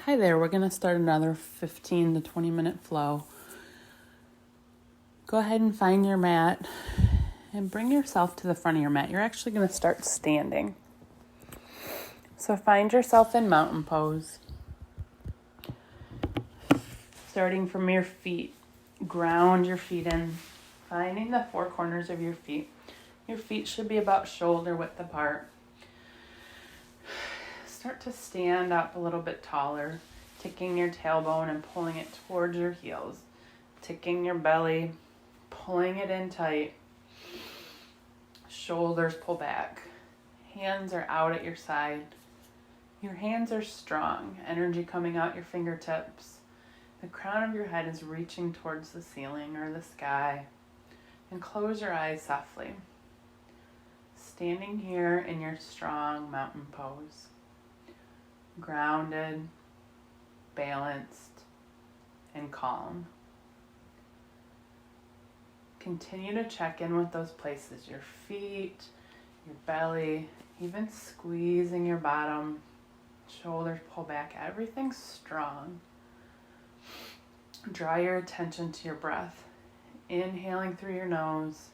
Hi there, we're going to start another 15 to 20 minute flow. Go ahead and find your mat and bring yourself to the front of your mat. You're actually going to start standing. So find yourself in mountain pose. Starting from your feet, ground your feet in, finding the four corners of your feet. Your feet should be about shoulder width apart. Start to stand up a little bit taller, ticking your tailbone and pulling it towards your heels. Ticking your belly, pulling it in tight. Shoulders pull back. Hands are out at your side. Your hands are strong, energy coming out your fingertips. The crown of your head is reaching towards the ceiling or the sky. And close your eyes softly. Standing here in your strong mountain pose. Grounded, balanced, and calm. Continue to check in with those places, your feet, your belly, even squeezing your bottom, shoulders pull back, everything's strong. Draw your attention to your breath, inhaling through your nose,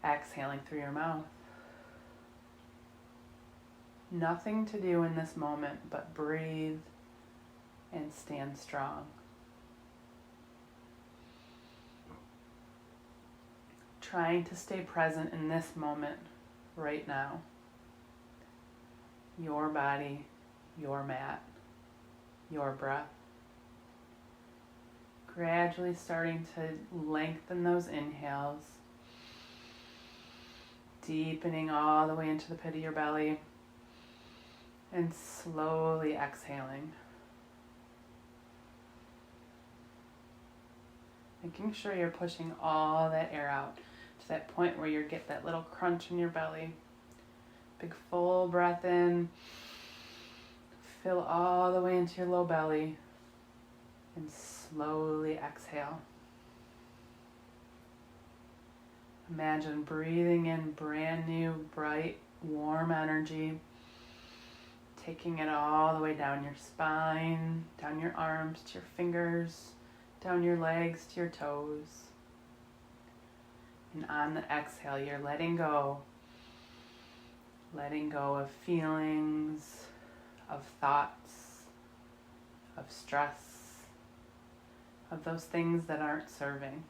exhaling through your mouth. Nothing to do in this moment but breathe and stand strong. Trying to stay present in this moment right now. Your body, your mat, your breath. Gradually starting to lengthen those inhales. Deepening all the way into the pit of your belly. And slowly exhaling. Making sure you're pushing all that air out to that point where you get that little crunch in your belly. Big full breath in. Fill all the way into your low belly. And slowly exhale. Imagine breathing in brand new, bright, warm energy. Taking it all the way down your spine, down your arms to your fingers, down your legs to your toes. And on the exhale, you're letting go. Letting go of feelings, of thoughts, of stress, of those things that aren't serving.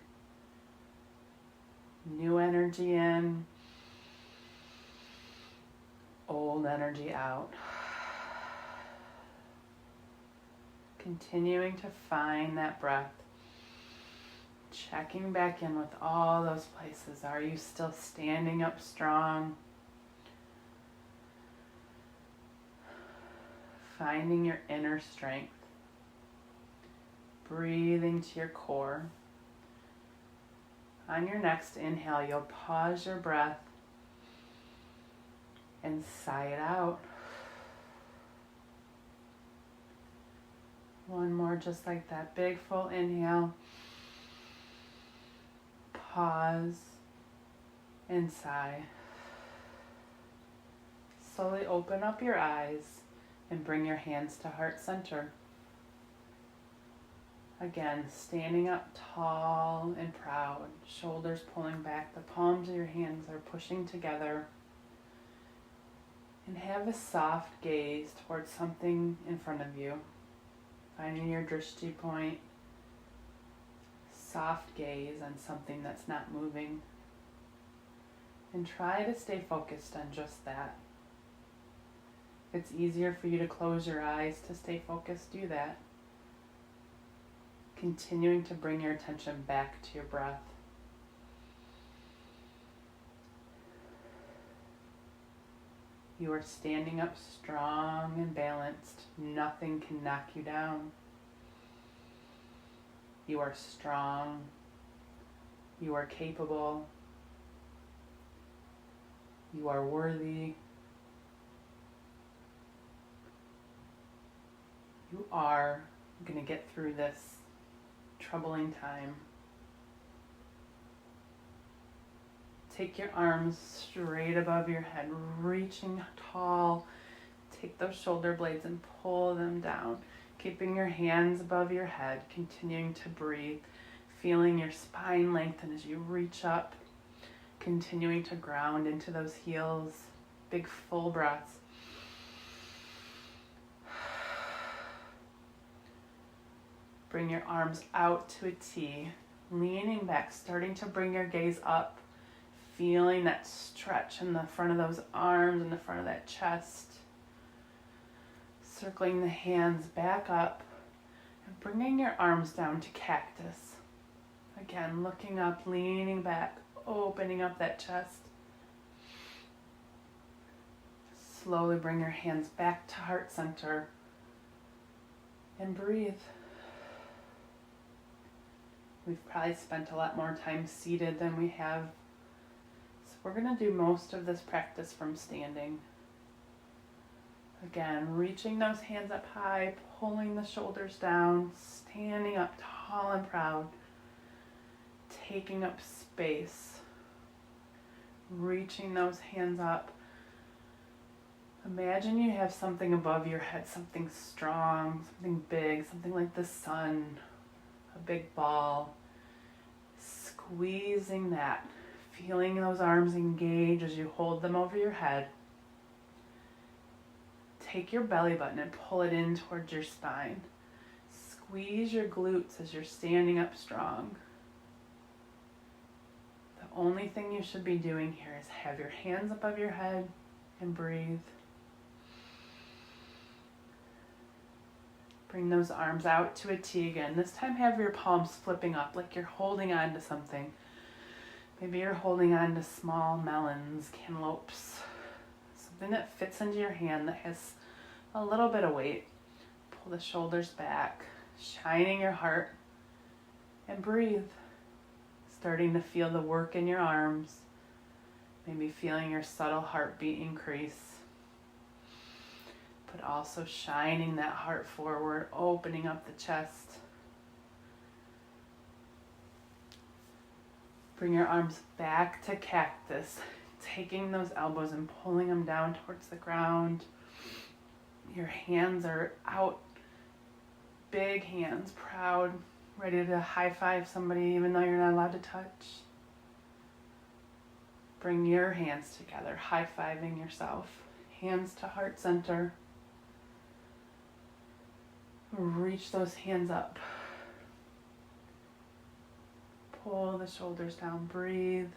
New energy in, old energy out. Continuing to find that breath. Checking back in with all those places. Are you still standing up strong? Finding your inner strength. Breathing to your core. On your next inhale, you'll pause your breath and sigh it out. One more just like that. Big full inhale. Pause and sigh. Slowly open up your eyes and bring your hands to heart center. Again, standing up tall and proud, shoulders pulling back, the palms of your hands are pushing together. And have a soft gaze towards something in front of you. Finding your drishti point. Soft gaze on something that's not moving. And try to stay focused on just that. If it's easier for you to close your eyes to stay focused, do that. Continuing to bring your attention back to your breath. You are standing up strong and balanced. Nothing can knock you down. You are strong. You are capable. You are worthy. You are going to get through this troubling time. Take your arms straight above your head, reaching tall. take those shoulder blades and pull them down, keeping your hands above your head, continuing to breathe, feeling your spine lengthen as you reach up, continuing to ground into those heels. Big full breaths. Bring your arms out to a T, leaning back, starting to bring your gaze up, feeling that stretch in the front of those arms, in the front of that chest. Circling the hands back up and bringing your arms down to cactus. Again, looking up, leaning back, opening up that chest. Slowly bring your hands back to heart center and breathe. We've probably spent a lot more time seated than we have. So we're going to do most of this practice from standing. Again, reaching those hands up high, pulling the shoulders down, standing up tall and proud, taking up space, reaching those hands up. Imagine you have something above your head, something strong, something big, something like the sun, a big ball. Squeezing that, feeling those arms engage as you hold them over your head. Take your belly button and pull it in towards your spine. Squeeze your glutes as you're standing up strong. The only thing you should be doing here is have your hands above your head and breathe. Bring those arms out to a T again. This time have your palms flipping up like you're holding on to something. Maybe you're holding on to small melons, cantaloupes, something that fits into your hand that has a little bit of weight. Pull the shoulders back, shining your heart, and breathe. Starting to feel the work in your arms. Maybe feeling your subtle heartbeat increase. But also shining that heart forward, opening up the chest. Bring your arms back to cactus, taking those elbows and pulling them down towards the ground. Your hands are out, big hands, proud, ready to high five somebody even though you're not allowed to touch. Bring your hands together, high fiving yourself, hands to heart center. Reach those hands up. Pull the shoulders down, breathe.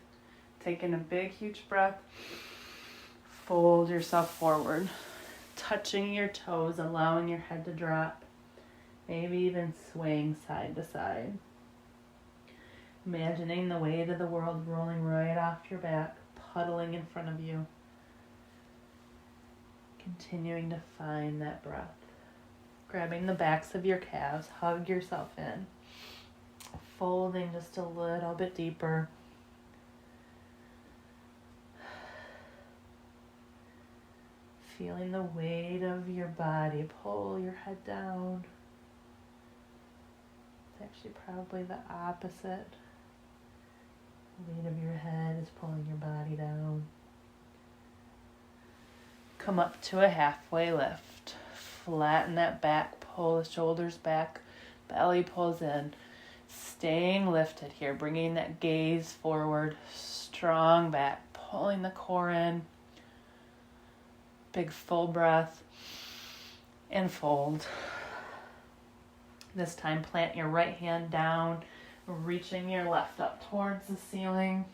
Taking a big, huge breath. Fold yourself forward. Touching your toes, allowing your head to drop. Maybe even swaying side to side. Imagining the weight of the world rolling right off your back, puddling in front of you. Continuing to find that breath. Grabbing the backs of your calves, hug yourself in. Folding just a little bit deeper. Feeling the weight of your body. Pull your head down. It's actually probably the opposite. The weight of your head is pulling your body down. Come up to a halfway lift. Flatten that back, pull the shoulders back, belly pulls in. Staying lifted here, bringing that gaze forward, strong back, pulling the core in. Big full breath and fold. This time plant your right hand down, reaching your left up towards the ceiling,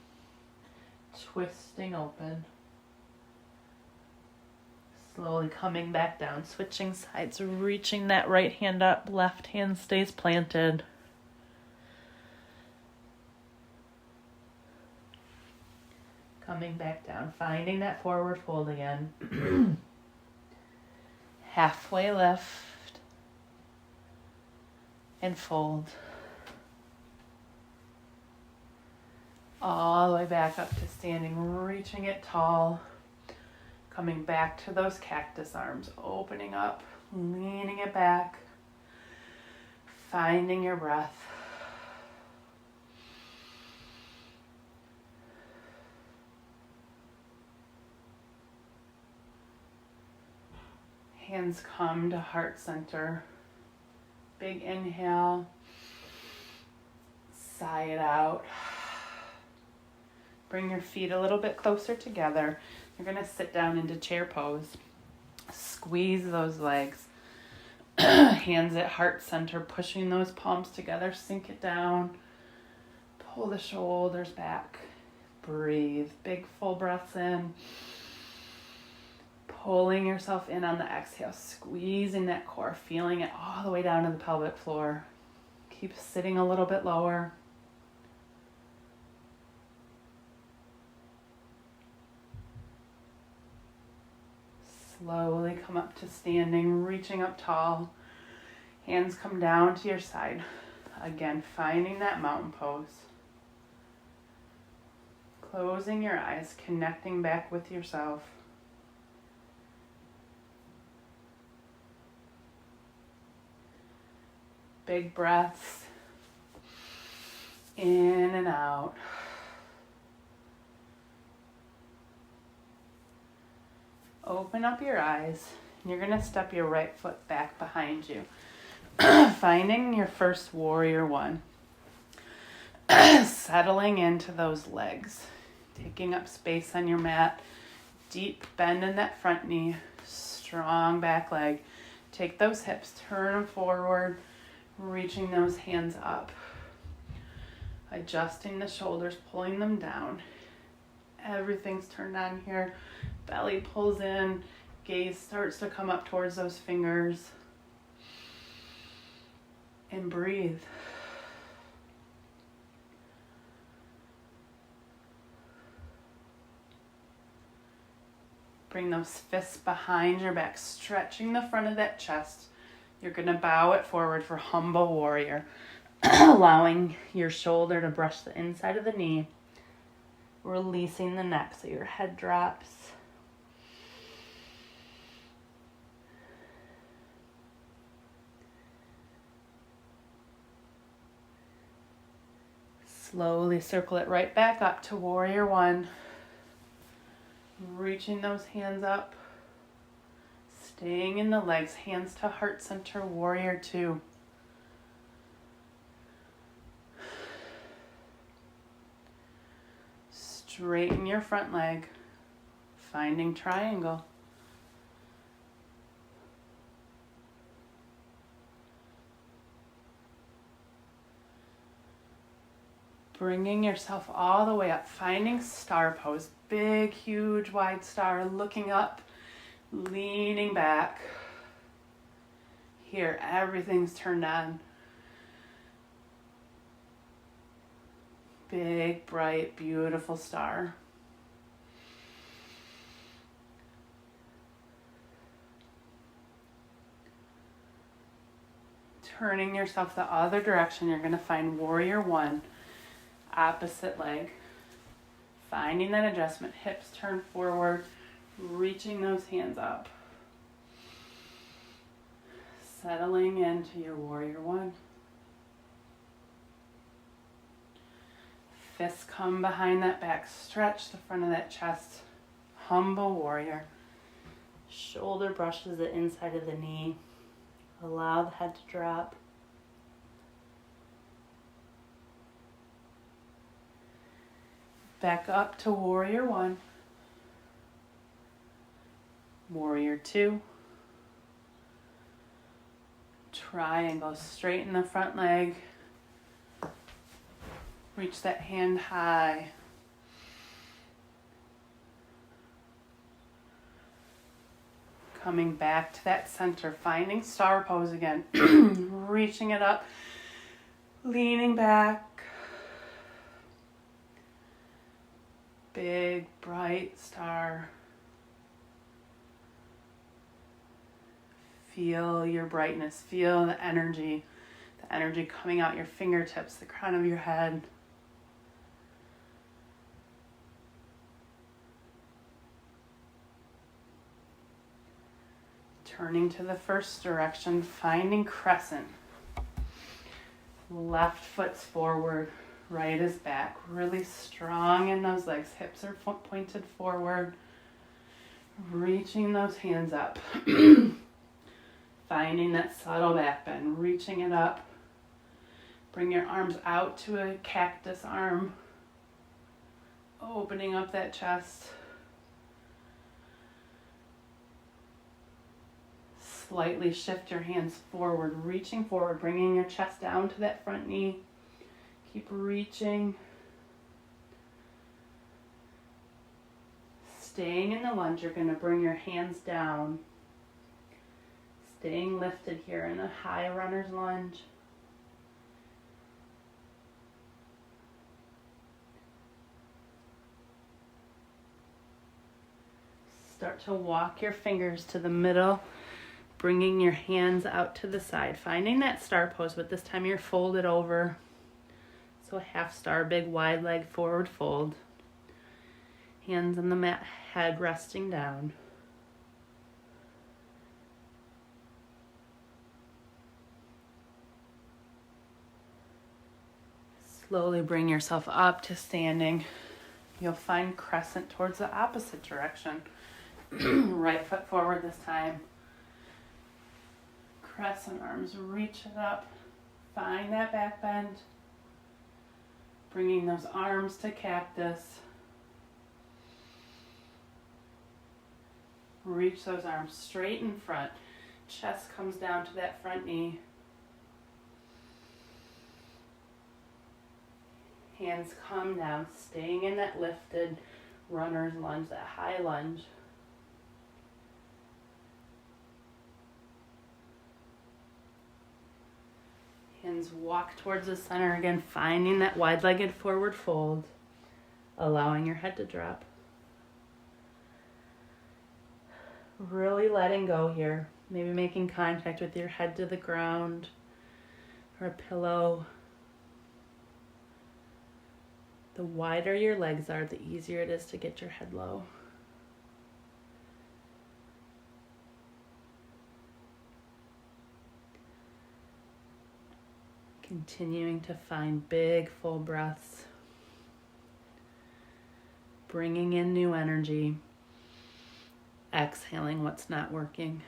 twisting open. Slowly coming back down, switching sides, reaching that right hand up, left hand stays planted. Coming back down, finding that forward fold again. Halfway lift and fold. All the way back up to standing, reaching it tall. Coming back to those cactus arms, opening up, leaning it back, finding your breath. Hands come to heart center. Big inhale. Sigh it out. Bring your feet a little bit closer together. You're going to sit down into chair pose. Squeeze those legs. Hands at heart center, pushing those palms together. Sink it down. Pull the shoulders back. Breathe. Big full breaths in. Pulling yourself in on the exhale. Squeezing that core. Feeling it all the way down to the pelvic floor. Keep sitting a little bit lower. Slowly come up to standing, reaching up tall. Hands come down to your side. Again, finding that mountain pose. Closing your eyes, connecting back with yourself. Big breaths in and out. Open up your eyes, and you're going to step your right foot back behind you. Finding your first warrior one. Settling into those legs. Taking up space on your mat. Deep bend in that front knee. Strong back leg. Take those hips, turn them forward. Reaching those hands up. Adjusting the shoulders, pulling them down. Everything's turned on here. Belly pulls in. Gaze starts to come up towards those fingers. And breathe. Bring those fists behind your back, stretching the front of that chest. You're going to bow it forward for humble warrior, allowing your shoulder to brush the inside of the knee, releasing the neck so your head drops. Slowly circle it right back up to warrior one. Reaching those hands up. Staying in the legs, hands to heart center, warrior two. Straighten your front leg, finding triangle. Bringing yourself all the way up, finding star pose, big, huge, wide star, looking up, leaning back. Here, everything's turned on. Big, bright, beautiful star. Turning yourself the other direction, you're going to find warrior one, opposite leg. Finding that adjustment, hips turn forward, reaching those hands up. Settling into your warrior one. Fists come behind that back, stretch the front of that chest. Humble warrior. Shoulder brushes the inside of the knee. Allow the head to drop. Back up to warrior one. Warrior two. Triangle, straighten the front leg. Reach that hand high. Coming back to that center, finding star pose again. Reaching it up, leaning back. Big, bright star. Feel your brightness, feel the energy coming out your fingertips, the crown of your head. Turning to the first direction, finding crescent. Left foot's forward, right is back. Really strong in those legs. Hips are pointed forward. Reaching those hands up. finding that subtle back bend, reaching it up. Bring your arms out to a cactus arm, opening up that chest. Slightly shift your hands forward, reaching forward, bringing your chest down to that front knee. Keep reaching. Staying in the lunge, you're going to bring your hands down. Staying lifted here in a high runner's lunge. Start to walk your fingers to the middle, bringing your hands out to the side, finding that star pose, but this time you're folded over. So a half star, big wide leg forward fold. Hands on the mat, head resting down. Slowly bring yourself up to standing. You'll find crescent towards the opposite direction. Right foot forward this time. Crescent arms, reach it up. Find that back bend. Bringing those arms to cactus. Reach those arms straight in front. Chest comes down to that front knee. Hands come down, staying in that lifted runner's lunge, that high lunge. Hands walk towards the center again, finding that wide-legged forward fold, allowing your head to drop. Really letting go here. Maybe making contact with your head to the ground or a pillow. The wider your legs are, the easier it is to get your head low. Continuing to find big, full breaths. Bringing in new energy. Exhaling what's not working.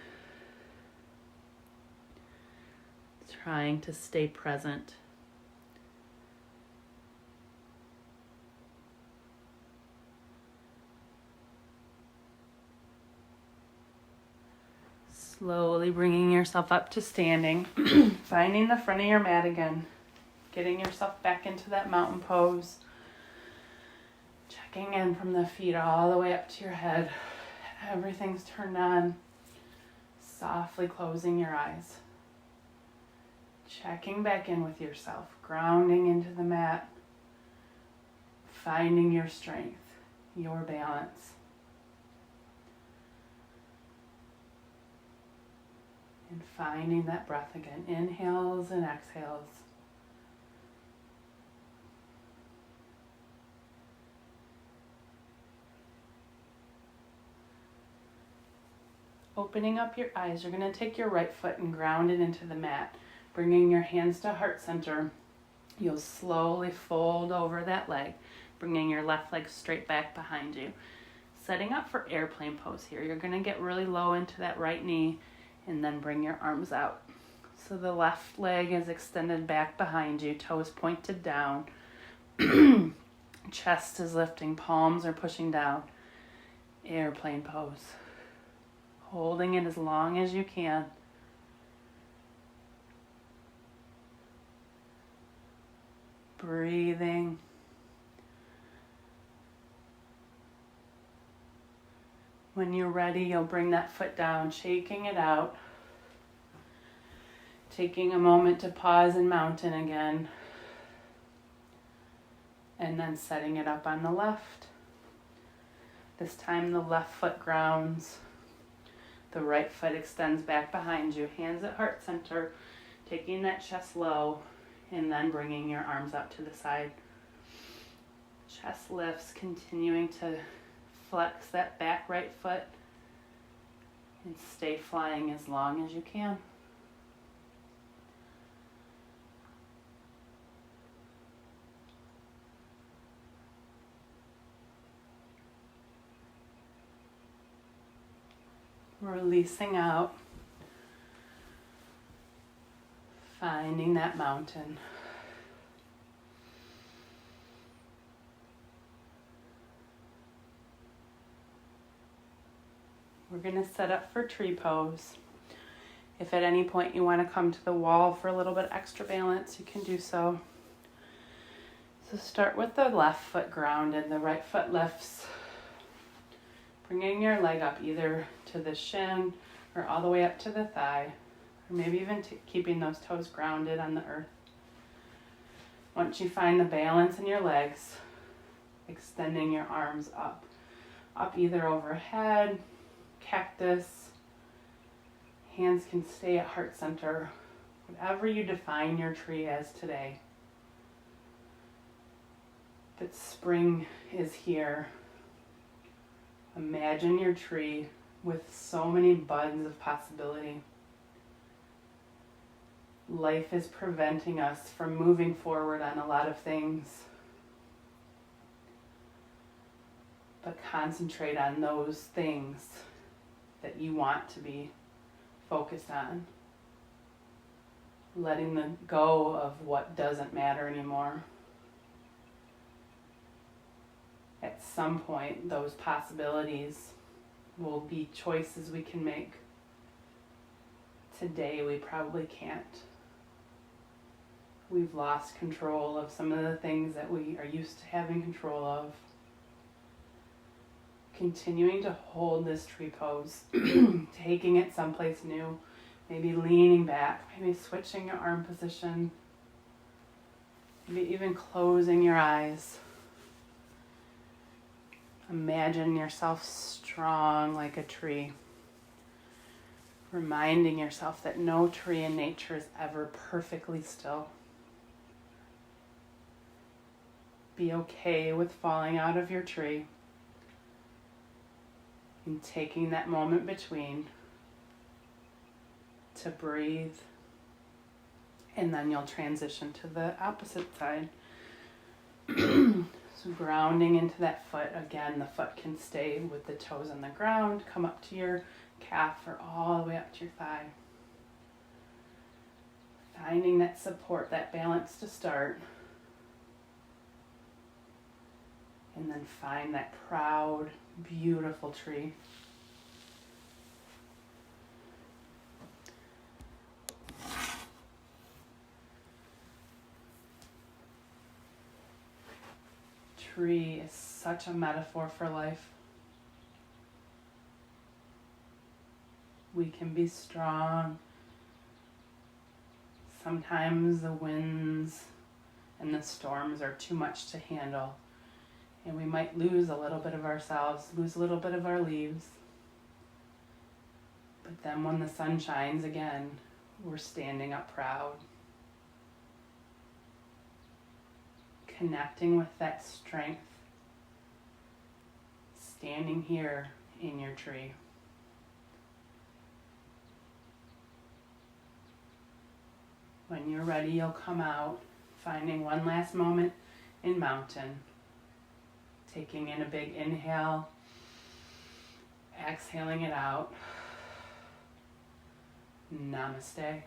Trying to stay present. Slowly bringing yourself up to standing. Finding the front of your mat again. Getting yourself back into that mountain pose. Checking in from the feet all the way up to your head. Everything's turned on. Softly closing your eyes. Checking back in with yourself. Grounding into the mat. Finding your strength. Your balance. And finding that breath again. Inhales and exhales. Opening up your eyes, you're going to take your right foot and ground it into the mat. Bringing your hands to heart center. You'll slowly fold over that leg. Bringing your left leg straight back behind you. Setting up for airplane pose here. You're going to get really low into that right knee. And then bring your arms out. So the left leg is extended back behind you, toes pointed down. Chest is lifting, palms are pushing down. Airplane pose. Holding it as long as you can. Breathing. When you're ready, you'll bring that foot down, shaking it out. Taking a moment to pause in mountain again. And then setting it up on the left. This time the left foot grounds. The right foot extends back behind you. Hands at heart center. Taking that chest low. And then bringing your arms out to the side. Chest lifts, continuing to flex that back right foot and stay flying as long as you can. Releasing out. Finding that mountain. We're going to set up for tree pose. If at any point you want to come to the wall for a little bit extra balance, you can do so. So start with the left foot grounded, the right foot lifts. Bringing your leg up either to the shin or all the way up to the thigh, or maybe even keeping those toes grounded on the earth. Once you find the balance in your legs, extending your arms up either overhead, cactus, hands can stay at heart center, whatever you define your tree as today. But spring is here. Imagine your tree with so many buds of possibility. Life is preventing us from moving forward on a lot of things. But concentrate on those things that you want to be focused on. Letting go of what doesn't matter anymore. At some point, those possibilities will be choices we can make. Today, we probably can't. We've lost control of some of the things that we are used to having control of. Continuing to hold this tree pose, taking it someplace new, maybe leaning back, maybe switching your arm position, maybe even closing your eyes. Imagine yourself strong like a tree, reminding yourself that no tree in nature is ever perfectly still. Be okay with falling out of your tree and taking that moment between to breathe, and then you'll transition to the opposite side. So grounding into that foot. Again, the foot can stay with the toes on the ground, come up to your calf or all the way up to your thigh. Finding that support, that balance to start. And then find that proud, beautiful tree. Tree is such a metaphor for life. We can be strong. Sometimes the winds and the storms are too much to handle, and we might lose a little bit of ourselves, lose a little bit of our leaves. But then when the sun shines again, we're standing up proud. Connecting with that strength, standing here in your tree. When you're ready, you'll come out, finding one last moment in mountain. Taking in a big inhale, exhaling it out. Namaste.